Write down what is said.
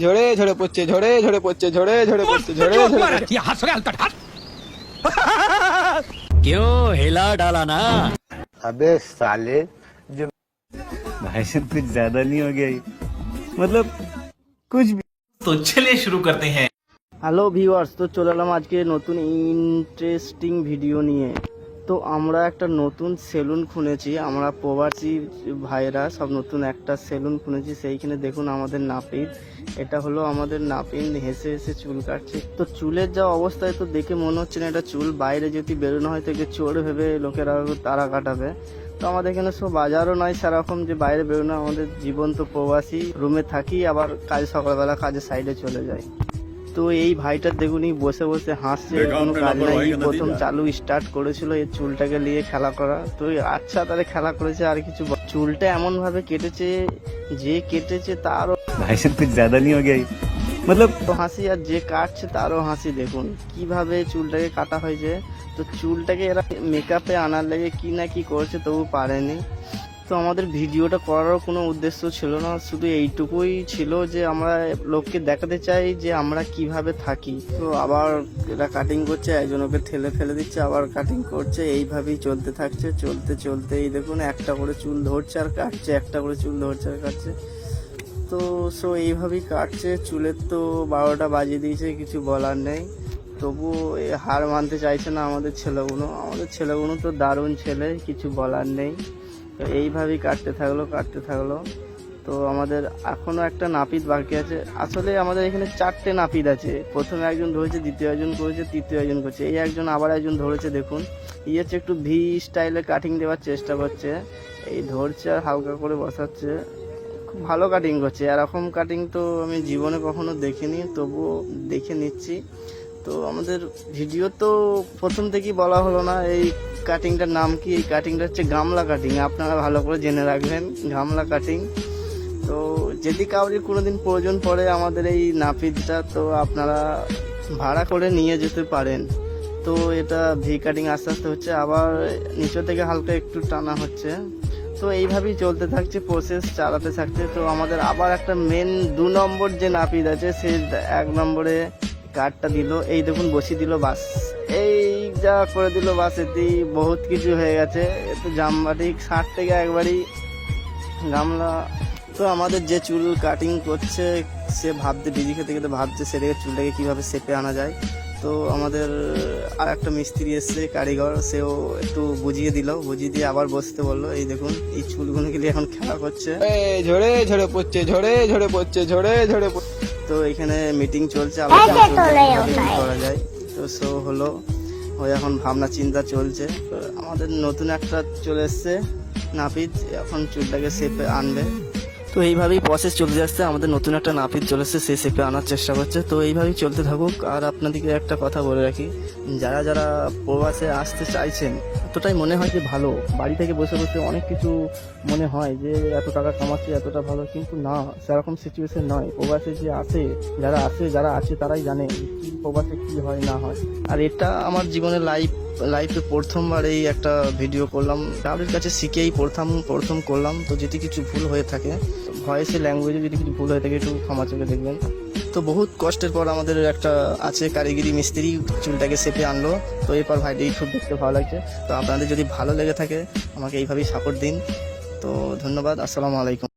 ঝরে ঝরে পড়ছে, ঝরে ঝরে পড়ছে, ঝরে ঝরে পড়ছে, ঝরে ঝরে। क्यों हिला डाला ना। अबे साले जो भाई साहब कुछ ज्यादा नहीं हो गया ये? मतलब कुछ भी। तो चलिए शुरू करते हैं। হ্যালো ভিউয়ার্স, তো চলে এলাম আজকে নতুন ইন্টারেস্টিং ভিডিও নিয়ে। তো আমরা একটা নতুন সেলুন খুলেছি, আমরা প্রবাসী ভাইরা সব নতুন একটা সেলুন খুলেছি। সেইখানে দেখুন আমাদের নাপিত, এটা হলো আমাদের নাপিত, হেসে হেসে চুল কাটছে। তো চুলের যা অবস্থায় তো দেখে মনে হচ্ছে না এটা চুল, বাইরে যদি বেরোনো হয় তো চোর ভেবে লোকেরা তারা কাটাবে। তো আমাদের এখানে সব বাজারও নয় সেরকম যে বাইরে বেরোনো, আমাদের জীবন তো প্রবাসী, রুমে থাকি, আবার কাজ সকালবেলা কাজে সাইডে চলে যায়। তো এই ভাইটার দেখুনই বসে বসে হাসছে, কোনো কাজ নাই, প্রথম চালু স্টার্ট করেছিল এই চুলটাকে নিয়ে খেলা করা। তো আচ্ছা তাহলে খেলা করেছে, আর কিছু চুলটা এমন ভাবে কেটেছে, যে কেটেছে তারও भाई साहब कुछ ज्यादा नहीं हो गया ये? मतलब হাসি, আর যে কাটছে তারও হাসি। দেখুন কিভাবে চুলটাকে কাটা হয়েছে। তো চুলটাকে এরা মেকআপে আনার লেগে কি না কি করছে, তবু পারেনি। তো আমাদের ভিডিওটা করারও কোনো উদ্দেশ্য ছিল না, শুধু এইটুকুই ছিল যে আমরা লোককে দেখাতে চাই যে আমরা কিভাবে থাকি। তো আবার এরা কাটিং করছে, একজন ওকে ঠেলে ফেলে দিচ্ছে, আবার কাটিং করছে, এইভাবেই চলতে থাকছে। চলতে চলতে এই দেখুন একটা করে চুল ধরছে আর কাটছে, একটা করে চুল ধরছে আর কাটছে। তো এইভাবেই কাটছে। চুলের তো 12টা বাজিয়ে দিয়েছে, কিছু বলার নেই। তবু হার মানতে চাইছে না আমাদের ছেলেগুলো তো দারুণ ছেলে, কিছু বলার নেই। তো এইভাবেই কাটতে থাকলো। তো আমাদের এখনো একটা নাপিত বাকি আছে। আসলে আমাদের এখানে 4টে নাপিত আছে। প্রথমে একজন ধরেছে, দ্বিতীয় একজন করেছে, তৃতীয় একজন করছে, এই একজন আবার একজন ধরেছে। দেখুন এই হচ্ছে একটু ভি স্টাইলে কাটিং দেওয়ার চেষ্টা করছে, এই ধরছে আর হালকা করে বসাচ্ছে। খুব ভালো কাটিং করছে, এরকম কাটিং তো আমি জীবনে কখনো দেখিনি, তবুও দেখে নিচ্ছি। তো আমাদের ভিডিও তো প্রথম থেকেই বলা হলো না এই কাটিংটার নাম কি। এই কাটিংটা হচ্ছে গামলা কাটিং, আপনারা ভালো করে জেনে রাখবেন, গামলা কাটিং। তো যদি কাউরির কোনোদিন প্রয়োজন পড়ে আমাদের এই নাপিতটা, তো আপনারা ভাড়া করে নিয়ে যেতে পারেন। তো এটা ভি কাটিং আস্তে আস্তে হচ্ছে, আবার নিচে থেকে হালকা একটু টানা হচ্ছে। তো এইভাবেই চলতে থাকছে, প্রসেস চালাতে থাকছে। তো আমাদের আবার একটা মেন 2 নম্বর যে নাপিত আছে, সে 1 নম্বরে কাঠটা দিল, এই দেখুন বসিয়ে দিল, বাস এই যা করে দিল, বাস এতেই বহুত কিছু হয়ে গেছে। এত জামবাটি 60 থেকে একবারই গামলা। তো আমাদের যে চুল কাটিং করছে সে বিজি খেতে খেতে ভাবছে সেটাকে চুলটাকে কীভাবে শেপে আনা যায়। তো আমাদের আর একটা মিস্ত্রি এসছে, কারিগর, সেও একটু বুঝিয়ে দিয়ে আবার বসতে বললো। এই দেখুন এই চুলগুলোকে নিয়ে এখন খেলা করছে, ঝরে ঝরে পড়ছে, ঝরে ঝরে পড়ছে, ঝরে ঝরে পড়ছে। তো এখানে মিটিং চলছে, আবার করা যায়। তো হলো ওই এখন ভাবনা চিন্তা চলছে। আমাদের নতুন একটা চলে এসছে নাপিত, এখন চুলটাকে শেপে আনবে। তো এইভাবেই প্রসেস চলতে যাচ্ছে, আমাদের নতুন একটা নাপিত চলে এসছে, সে শেপে আনার চেষ্টা করছে। তো এইভাবেই চলতে থাকুক। আর আপনাদেরকে একটা কথা বলে রাখি, যারা যারা প্রবাসে আসতে চাইছেন, এতটাই মনে হয় যে ভালো, বাড়ি থেকে বসে বসে অনেক কিছু মনে হয় যে এত টাকা কামাচ্ছে, এতটা ভালো, কিন্তু না, সেরকম সিচুয়েশন নয়। প্রবাসে যে আসে, যারা আছে তারাই জানে কি প্রবাসে কি হয় না হয়। আর এটা আমার জীবনের লাইফে প্রথমবার এই একটা ভিডিও করলাম, কারোর কাছে শিখেই প্রথম করলাম। তো যদি কিছু ভুল হয়ে থাকে, ভয়েসে ল্যাঙ্গুয়েজে যদি কিছু ভুল হয়ে থাকে, একটু ক্ষমা চোখে দেখবেন। তো বহুত কষ্টের পর আমাদের একটা আছে কারিগরি মিস্ত্রি, চুলটাকে শেপে আনলো। তো এরপর ভাইটি খুব দেখতে ভালো লাগছে। তো আপনাদের যদি ভালো লেগে থাকে আমাকে এইভাবেই সাপোর্ট দিন। তো ধন্যবাদ, আসসালামু আলাইকুম।